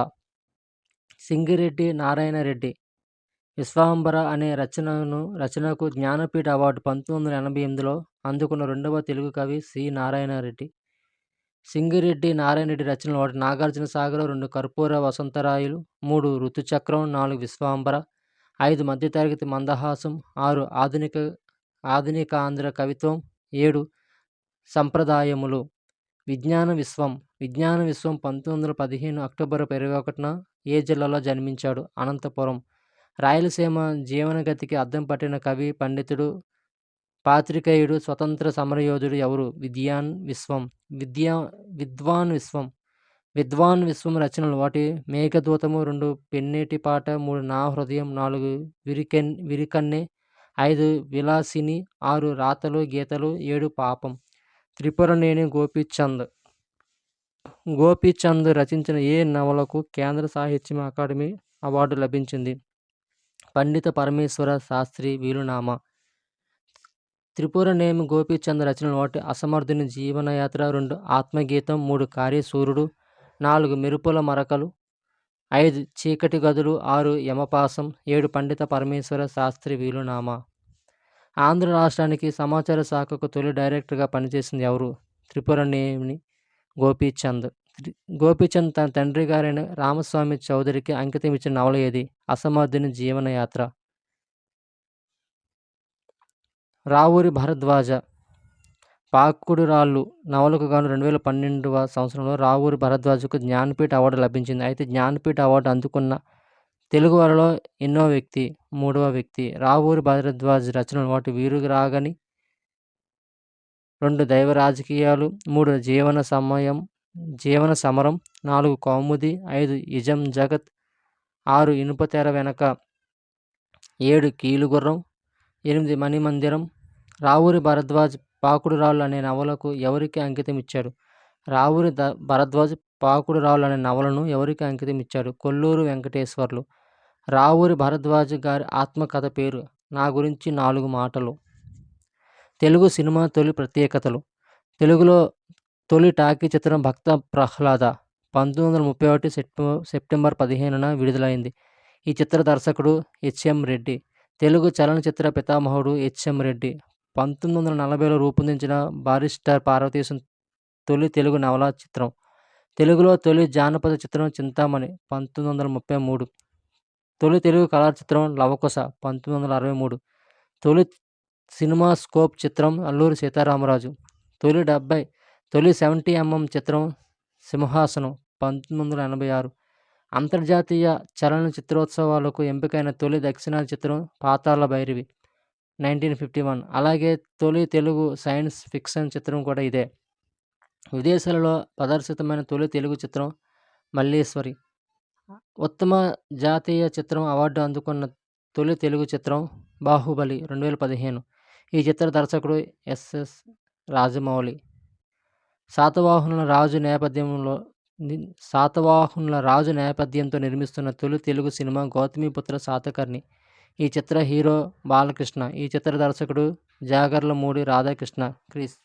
సింగిరెడ్డి నారాయణ రెడ్డి. విశ్వాంబర అనే రచనకు జ్ఞానపీఠ అవార్డు 1988లో అందుకున్న 2వ తెలుగు కవి సి. నారాయణ రెడ్డి. సింగిరెడ్డి నారాయణ రెడ్డి రచనలు: 1 నాగార్జున సాగరం, 2 కర్పూర వసంతరాయలు, 3 ఋతుచక్రం, 4 విశ్వాంబర, 5 మధ్యతరగతి మందహాసం, 6 ఆధునిక ఆంధ్ర కవిత్వం, 7 సంప్రదాయములు. విజ్ఞాన విశ్వం. 1915 అక్టోబర్ 21న ఏ జిల్లాలో జన్మించాడు? అనంతపురం. రాయలసీమ జీవనగతికి అద్దం పట్టిన కవి, పండితుడు, పాత్రికేయుడు, స్వతంత్ర సమరయోధుడు ఎవరు? విద్వాన్ విశ్వం రచనలు: 1 మేఘదూతము, 2 పెన్నేటి పాట, 3 నా హృదయం, 4 విరికన్నె, 5 విలాసిని, 6 రాతలు గీతలు, 7 పాపం. త్రిపురనేని గోపీచంద్ రచించిన ఏ నవలకు కేంద్ర సాహిత్య అకాడమీ అవార్డు లభించింది? పండిత పరమేశ్వర శాస్త్రి వీలునామా. త్రిపురనేమి గోపీచంద్ రచనలు: 1 అసమర్థుని జీవనయాత్ర, 2 ఆత్మగీతం, 3 కార్యశూరుడు, 4 మెరుపుల మరకలు, 5 చీకటి గదులు, 6 యమపాసం, 7 పండిత పరమేశ్వర శాస్త్రి వీలునామా. ఆంధ్ర రాష్ట్రానికి సమాచార శాఖకు తొలి డైరెక్టర్గా పనిచేసింది ఎవరు? త్రిపురనేని గోపీచంద్. గోపీచంద్ తన తండ్రి గారైన రామస్వామి చౌదరికి అంకితం ఇచ్చిన నవల ఏది? అసమర్థుని జీవనయాత్ర. రావూరి భరద్వాజ. పాకుడు రాళ్ళు నవలకు గాను 2012వ సంవత్సరంలో రావూరి భరద్వాజకు జ్ఞానపీఠ అవార్డు లభించింది. అయితే జ్ఞానపీఠ అవార్డు అందుకున్న తెలుగు వారిలో ఎన్నో వ్యక్తి? 3వ వ్యక్తి. రావూరి భరద్వాజ్ రచనలు: 1 వీరురాగని, 2 దైవ రాజకీయాలు, 3 జీవన సమరం, 4 కౌముది, 5 ఇజం జగత్, 6 ఇనుప తెర వెనక, 7 కీలుగుర్రం, 8 మణిమందిరం. రావూరి భరద్వాజ్ పాకుడు రాళ్ళు అనే నవలకు ఎవరికి అంకితం ఇచ్చాడు? రావూరి భరద్వాజ్ పాకుడు రాళ్ళు అనే నవలను ఎవరికి అంకితం ఇచ్చాడు? కొల్లూరు వెంకటేశ్వర్లు. రావూరి భరద్వాజ్ గారి ఆత్మకథ పేరు? నా గురించి 4 మాటలు. తెలుగు సినిమా తొలి ప్రత్యేకతలు. తెలుగులో తొలి టాకీ చిత్రం భక్త ప్రహ్లాద 1931 సెప్టెంబర్ 15న విడుదలైంది. ఈ చిత్ర దర్శకుడు హెచ్ఎం రెడ్డి. తెలుగు చలనచిత్ర పితామహుడు హెచ్ఎం రెడ్డి. 1940లో రూపొందించిన బారిస్టర్ పార్వతీశం తొలి తెలుగు నవలా చిత్రం. తెలుగులో తొలి జానపద చిత్రం చింతామణి 1933. తొలి తెలుగు కళా చిత్రం లవకుశ 1963. తొలి సినిమా స్కోప్ చిత్రం అల్లూరి సీతారామరాజు. తొలి 70mm చిత్రం సింహాసనం 1986. అంతర్జాతీయ చలన చిత్రోత్సవాలకు ఎంపికైన తొలి దక్షిణాది చిత్రం పాతాళ భైరవి 1951. అలాగే తొలి తెలుగు సైన్స్ ఫిక్షన్ చిత్రం కూడా ఇదే. విదేశాలలో ప్రదర్శితమైన తొలి తెలుగు చిత్రం మల్లీశ్వరి. ఉత్తమ జాతీయ చిత్రం అవార్డు అందుకున్న తొలి తెలుగు చిత్రం బాహుబలి 2015. ఈ చిత్ర దర్శకుడు ఎస్ఎస్ రాజమౌళి. శాతవాహనుల రాజు నేపథ్యంతో నిర్మిస్తున్న తొలి తెలుగు సినిమా గౌతమిపుత్ర శాతకర్ణి. ఈ చిత్ర హీరో బాలకృష్ణ. ఈ చిత్ర దర్శకుడు జాగర్లమూడి రాధాకృష్ణ. క్రీస్.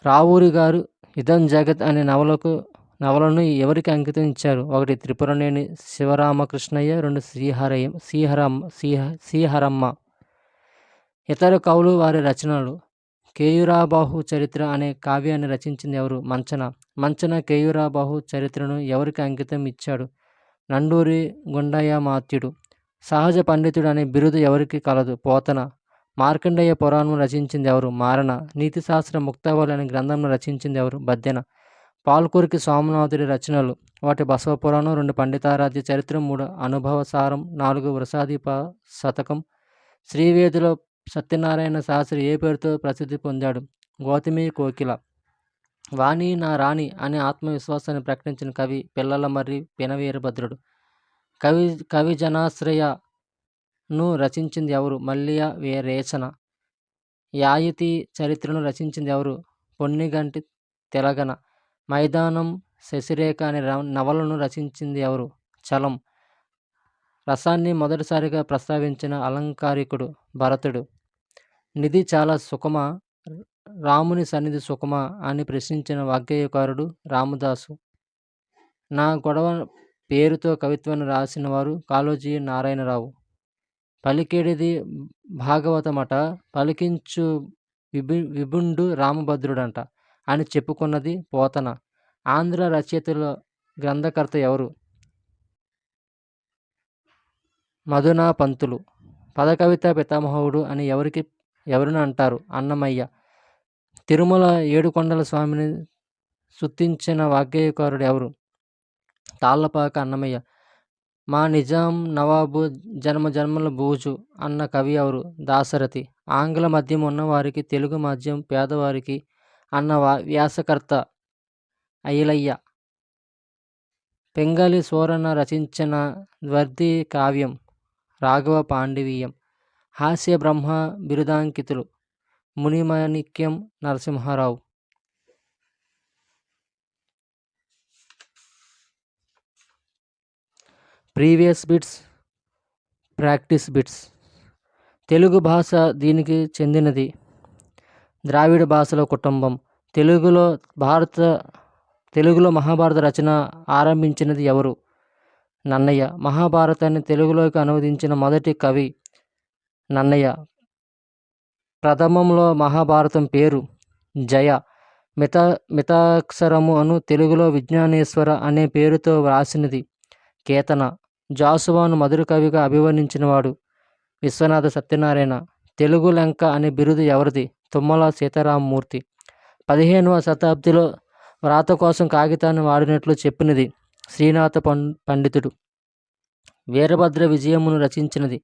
రావూరి గారు ఇదం జగత్ అనే నవలను ఎవరికి అంకితం ఇచ్చారు? 1 త్రిపురనేని శివరామకృష్ణయ్య, 2 శ్రీహరమ్మ. ఇతర కవులు వారి రచనలు. కేయూరాబాహు చరిత్ర అనే కావ్యాన్ని రచించింది ఎవరు? మంచన కేయూరాబాహు చరిత్రను ఎవరికి అంకితం ఇచ్చాడు? నండూరి గుండయ్యమాత్యుడు. సహజ పండితుడు అనే బిరుదు ఎవరికి కలదు? పోతన. మార్కండేయ పురాణం రచించింది ఎవరు? మారణ. నీతిశాస్త్ర ముక్తావళి అనే గ్రంథంను రచించింది ఎవరు? బద్దెన. పాల్కురికి సోమనాథుడి రచనలు. 1 బసవపురాణం, 2 పండితారాధ్య చరిత్రం, 3 అనుభవసారం, 4 వృషాదీప శతకం. శ్రీవేదిలో సత్యనారాయణ శాస్త్రి ఏ పేరుతో ప్రసిద్ధి పొందాడు? గౌతమి కోకిల. వాణి నా రాణి అనే ఆత్మవిశ్వాసాన్ని ప్రకటించిన కవి పిల్లలమర్రి పినవీరభద్రుడు. కవిజనాశ్రయను రచించింది ఎవరు? మల్లియ రేచన. యాయితీ చరిత్రను రచించింది ఎవరు? పొన్నిగంటి తెలగన. మైదానం శశిరేఖ అనే నవలను రచించింది ఎవరు? చలం. రసాన్ని మొదటిసారిగా ప్రస్తావించిన అలంకారికుడు భరతుడు. నిధి చాలా సుఖమా, రాముని సన్నిధి సుఖమా అని ప్రశ్నించిన వాగ్గేయకారుడు రామదాసు. నా గొడవ పేరుతో కవిత్వాన్ని రాసిన వారు కాళోజీ నారాయణరావు. పలికేడిది భాగవతమట, పలికించు విభుండు రామభద్రుడంట అని చెప్పుకున్నది పోతన. ఆంధ్ర రచయితల గ్రంథకర్త ఎవరు? మధునా పంతులు. పదకవిత పితామహుడు అని ఎవరిని అంటారు? అన్నమయ్య. తిరుమల ఏడుకొండల స్వామిని స్తుతించిన వాగ్గేయకారుడు ఎవరు? తాళ్లపాక అన్నమయ్య. మా నిజాం నవాబు జన్మజన్మల బూజు అన్న కవి ఎవరు? దాశరథి. ఆంగ్ల మద్యం ఉన్నవారికి తెలుగు మద్యం పేదవారికి అన్న వ్యాసకర్త ఐలయ్య. పెంగళి సూరన్న రచించిన ద్వర్ది కావ్యం రాఘవ పాండివీయం. హాస్య బ్రహ్మ బిరుదాంకితులు Munimanikyam Narasimharao. Previous bits, practice bits. Telugu భాష దీనికి చెందినది. ద్రావిడ భాషల కుటుంబం. తెలుగులో మహాభారత రచన ఆరంభించినది ఎవరు? నన్నయ్య. మహాభారతాన్ని తెలుగులోకి అనువదించిన మొదటి కవి నన్నయ్య. ప్రథమంలో మహాభారతం పేరు జయ. మితాక్షరము అను తెలుగులో విజ్ఞానేశ్వర అనే పేరుతో వ్రాసినది కేతన. జాషువాను మధుర కవిగా అభివర్ణించినవాడు విశ్వనాథ సత్యనారాయణ. తెలుగు లంక అనే బిరుదు ఎవరిది? తుమ్మల సీతారామమూర్తి. 15వ శతాబ్దిలో వ్రాత కోసం కాగితాన్ని వాడినట్లు చెప్పినది శ్రీనాథ పండితుడు. వీరభద్ర విజయమును రచించినది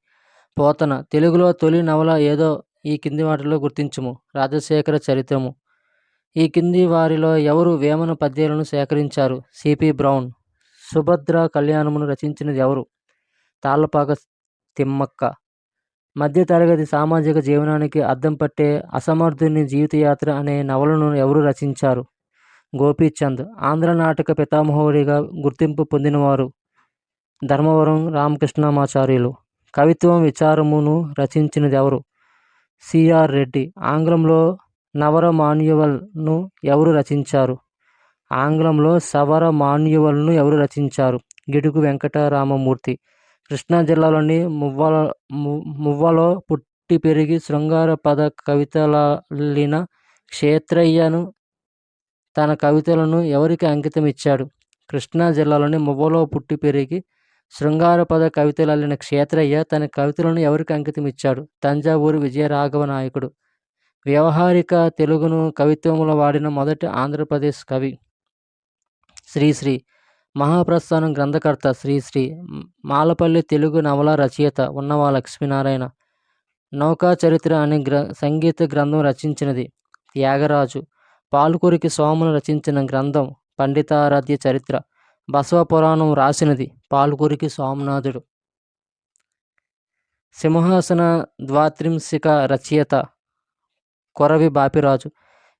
పోతన. తెలుగులో తొలి నవల ఏదో ఈ కింది వాటిలో గుర్తించుము. రాజశేఖర చరిత్రము. ఈ కింది వారిలో ఎవరు వేమన పద్యాలను సేకరించారు? CP Brown. సుభద్ర కళ్యాణమును రచించినది ఎవరు? తాళ్లపాక తిమ్మక్క. మధ్యతరగతి సామాజిక జీవనానికి అద్దం పట్టే అసమర్థుని జీవితయాత్ర అనే నవలను ఎవరు రచించారు? గోపీచంద్. ఆంధ్ర నాటక పితామహుడిగా గుర్తింపు పొందినవారు ధర్మవరం రామకృష్ణమాచార్యులు. కవిత్వం విచారమును రచించినది ఎవరు? సిఆర్ రెడ్డి. ఆంగ్లంలో నవర మాన్యువల్ను ఎవరు రచించారు? ఆంగ్లంలో సవర మాన్యువల్ను ఎవరు రచించారు? గిడుగు వెంకటరామమూర్తి. కృష్ణా జిల్లాలోని మువ్వలో పుట్టి పెరిగి శృంగార పద కవితలలిన క్షేత్రయ్యను తన కవితలను ఎవరికి అంకితం ఇచ్చాడు? కృష్ణా జిల్లాలోని మువ్వలో పుట్టి పెరిగి శృంగార పద కవితలలిన క్షేత్రయ్య తన కవితలను ఎవరికి అంకితం ఇచ్చాడు? తంజావూరు విజయరాఘవ నాయకుడు. వ్యవహారిక తెలుగును కవిత్వంలో వాడిన మొదటి ఆంధ్రప్రదేశ్ కవి శ్రీశ్రీ. మహాప్రస్థానం గ్రంథకర్త శ్రీశ్రీ. మాలపల్లి తెలుగు నవల రచయిత ఉన్నవా లక్ష్మీనారాయణ. నౌకా చరిత్ర అనే సంగీత గ్రంథం రచించినది త్యాగరాజు. పాల్కురికి సోమను రచించిన గ్రంథం పండితారాధ్య చరిత్ర. బసవ పురాణం రాసినది పాల్కురికి సోమనాథుడు. సింహాసన ద్వాత్రింశిక రచయిత కొరవి బాపిరాజు.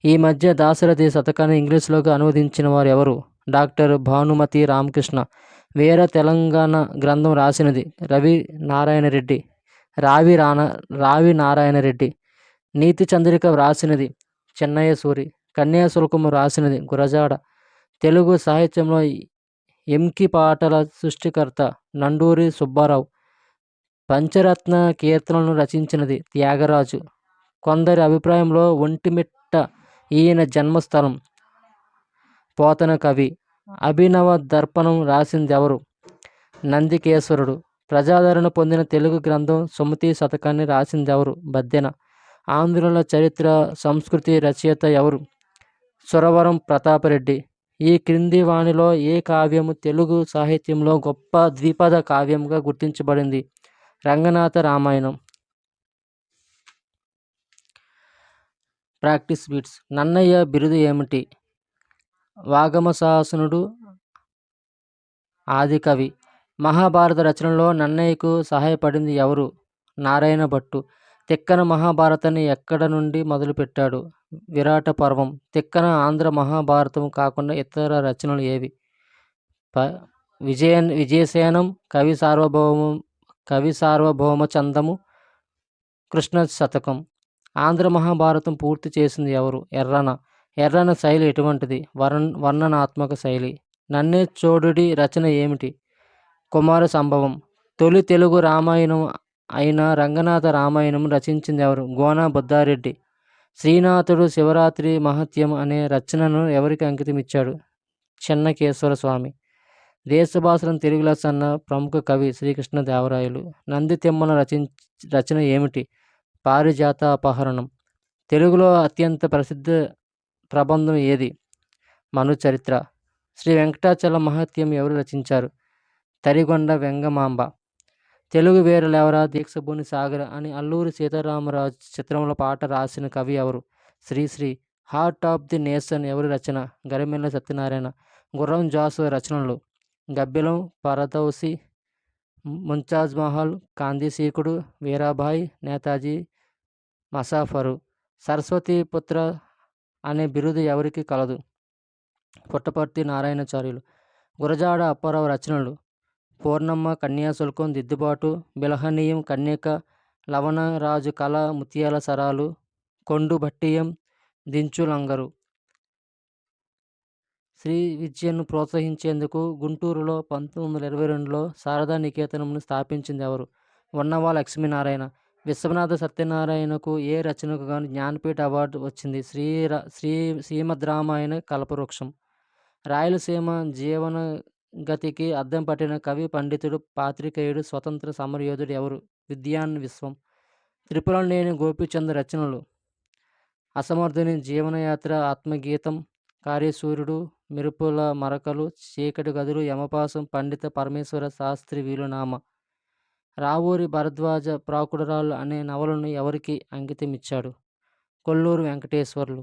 ఈ మధ్య దాశరథి శతకాన్ని ఇంగ్లీష్లోకి అనువదించిన వారు ఎవరు? డాక్టర్ భానుమతి రామకృష్ణ. వీర తెలంగాణ గ్రంథం రాసినది రావి నారాయణరెడ్డి. నీతి చంద్రిక వ్రాసినది చెన్నయ్య సూరి. కన్యాశుల్కము రాసినది గురజాడ. తెలుగు సాహిత్యంలో ఎంకి పాటల సృష్టికర్త నండూరి సుబ్బారావు. పంచరత్న కీర్తనలను రచించినది త్యాగరాజు. కొందరి అభిప్రాయంలో ఒంటిమిట్ట ఈయన జన్మస్థలం. పోతన కవి. అభినవ దర్పణం రాసింది ఎవరు? నందికేశ్వరుడు. ప్రజాదరణ పొందిన తెలుగు గ్రంథం సుమతి శతకాన్ని రాసింది ఎవరు? బద్దెన. ఆంధ్రుల చరిత్ర సంస్కృతి రచయిత ఎవరు? సురవరం ప్రతాపరెడ్డి. ఈ క్రింది వానిలో ఏ కావ్యము తెలుగు సాహిత్యంలో గొప్ప ద్విపద కావ్యంగా గుర్తించబడింది? రంగనాథ రామాయణం. Practice bits. నన్నయ్య బిరుదు ఏమిటి? వాగమశాసనుడు, ఆదికవి. మహాభారత రచనలో నన్నయ్యకు సహాయపడింది ఎవరు? నారాయణ భట్టు. తిక్కన మహాభారతాన్ని ఎక్కడ నుండి మొదలుపెట్టాడు? విరాట పర్వం. తిక్కన ఆంధ్ర మహాభారతం కాకుండా ఇతర రచనలు ఏవి? విజయసేనం, కవి సార్వభౌమ చందము, కృష్ణ శతకం. ఆంధ్ర మహాభారతం పూర్తి చేసింది ఎవరు? ఎర్రన. ఎర్రన శైలి ఎటువంటిది? వర్ణనాత్మక శైలి. నన్నే చోడుడి రచన ఏమిటి? కుమార సంభవం. తొలి తెలుగు రామాయణం అయిన రంగనాథ రామాయణం రచించింది ఎవరు? గోన బుద్ధారెడ్డి. శ్రీనాథుడు శివరాత్రి మహత్యం అనే రచనను ఎవరికి అంకితం ఇచ్చాడు? చెన్నకేశ్వర స్వామి. దేశ భాషలను తెలుగులో సన్న ప్రముఖ కవి శ్రీకృష్ణదేవరాయలు. నంది తిమ్మన రచన ఏమిటి? పారిజాత అపహరణం. తెలుగులో అత్యంత ప్రసిద్ధ ప్రబంధం ఏది? మను చరిత్ర. శ్రీ వెంకటాచల మహత్యం ఎవరు రచించారు? తరిగొండ వెంగమాంబ. తెలుగు వీరలెవరా దీక్షభూని సాగర అని అల్లూరి సీతారామరాజు చిత్రంలో పాట రాసిన కవి ఎవరు? Sri Sri. Heart of the nation ఎవరి రచన? గరిమెళ్ళ సత్యనారాయణ. గుర్రం జాషువా రచనలు గబ్బిలం, పరదౌసి, ముంతాజ్ మహల్, కాందిశీకుడు, వీరాబాయి, నేతాజీ మసాఫరు. సరస్వతి పుత్ర అనే బిరుదు ఎవరికి కలదు? పుట్టపర్తి నారాయణాచార్యులు. గురజాడ అప్పారావు రచనలు పూర్ణమ్మ, కన్యాశుల్కం, దిద్దుబాటు, బిలహనీయం, కన్యక, లవణరాజు కళ, ముత్యాల సరాలు, కొండు భట్టియం, దించు లంగరు. శ్రీ విద్యను ప్రోత్సహించేందుకు గుంటూరులో 1922లో శారదా నికేతనంను స్థాపించింది ఎవరు? ఉన్నవా లక్ష్మీనారాయణ. విశ్వనాథ సత్యనారాయణకు ఏ రచనకు గాను జ్ఞానపీఠ అవార్డు వచ్చింది? శ్రీమద్ రామాయణ కల్పవృక్షం. రాయలసీమ జీవన గతికి అద్దం పట్టిన కవి, పండితుడు, పాత్రికేయుడు, స్వతంత్ర సమరయోధుడు ఎవరు? విద్యాన్ విశ్వం. త్రిపురనేని గోపీచంద్ రచనలు: అసమర్థుని జీవనయాత్ర, ఆత్మగీతం, కార్యసూర్యుడు, మెరుపుల మరకలు, చీకటి గదులు, యమపాసం, పండిత పరమేశ్వర శాస్త్రి వీలునామా. రావూరి భరద్వాజ ప్రాకుడరాలు అనే నవలను ఎవరికి అంకితమిచ్చాడు? కొల్లూరు వెంకటేశ్వర్లు.